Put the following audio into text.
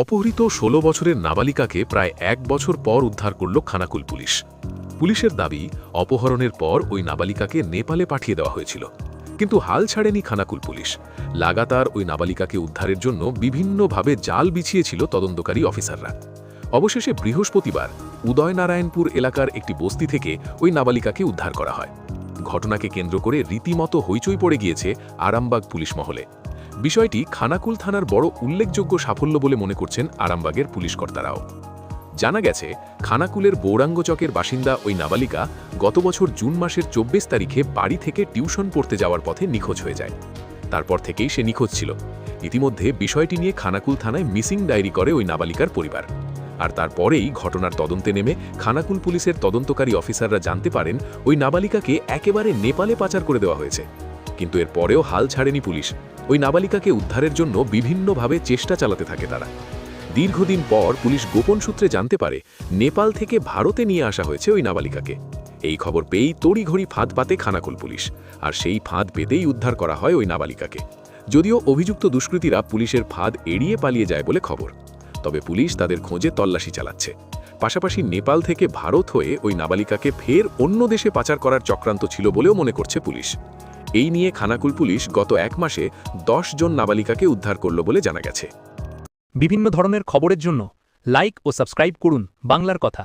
অপহৃত ১৬ বছরের নাবালিকাকে প্রায় ১ বছর পর উদ্ধার করল খানাকুল পুলিশ। পুলিশের দাবি, অপহরণের পর ওই নাবালিকাকে নেপালে পাঠিয়ে দেওয়া হয়েছিল। কিন্তু হাল ছাড়েনি খানাকুল পুলিশ। লাগাতার ওই নাবালিকাকে উদ্ধারের জন্য বিভিন্নভাবে জাল বিছিয়েছিল তদন্তকারী অফিসাররা। অবশেষে বৃহস্পতিবার উদয়নারায়ণপুর এলাকার একটি বস্তি থেকে ওই নাবালিকাকে উদ্ধার করা হয়। ঘটনাকে কেন্দ্র করে রীতিমতো হইচই পড়ে গিয়েছে আরামবাগ পুলিশ মহলে। বিষয়টি খানাকুল থানার বড় উল্লেখযোগ্য সাফল্য বলে মনে করছেন আরামবাগের পুলিশ কর্তারাও। জানা গেছে, খানাকুলের বৌরাঙ্গচকের বাসিন্দা ওই নাবালিকা গত বছর জুন মাসের ২৪ তারিখে বাড়ি থেকে টিউশন পড়তে যাওয়ার পথে নিখোঁজ হয়ে যায়। তারপর থেকেই সে নিখোঁজ ছিল। ইতিমধ্যে বিষয়টি নিয়ে খানাকুল থানায় মিসিং ডায়েরি করে ওই নাবালিকার পরিবার। আর তারপরেই ঘটনার তদন্তে নেমে খানাকুল পুলিশের তদন্তকারী অফিসাররা জানতে পারেন ওই নাবালিকাকে একেবারে নেপালে পাচার করে দেওয়া হয়েছে। কিন্তু এর পরেও হাল ছাড়েনি পুলিশ। ওই নাবালিকাকে উদ্ধারের জন্য বিভিন্নভাবে চেষ্টা চালাতে থাকে তারা। দীর্ঘদিন পর পুলিশ গোপন সূত্রে জানতে পারে নেপাল থেকে ভারতে নিয়ে আসা হয়েছে ওই নাবালিকাকে। এই খবর পেয়েই তড়িঘড়ি ফাঁদ পাতে খানাকুল পুলিশ, আর সেই ফাঁদ পেতেই উদ্ধার করা হয় ওই নাবালিকাকে। যদিও অভিযুক্ত দুষ্কৃতীরা পুলিশের ফাঁদ এড়িয়ে পালিয়ে যায় বলে খবর, তবে পুলিশ তাদের খোঁজে তল্লাশি চালাচ্ছে। পাশাপাশি নেপাল থেকে ভারত হয়ে ওই নাবালিকাকে ফের অন্য দেশে পাচার করার চক্রান্ত ছিল বলেও মনে করছে পুলিশ। এই নিয়ে খানাকুল পুলিশ গত ১ মাসে ১০ জন নাবালিকাকে উদ্ধার করল বলে জানা গেছে। বিভিন্ন ধরনের খবরের জন্য লাইক ও সাবস্ক্রাইব করুন বাংলার কথা।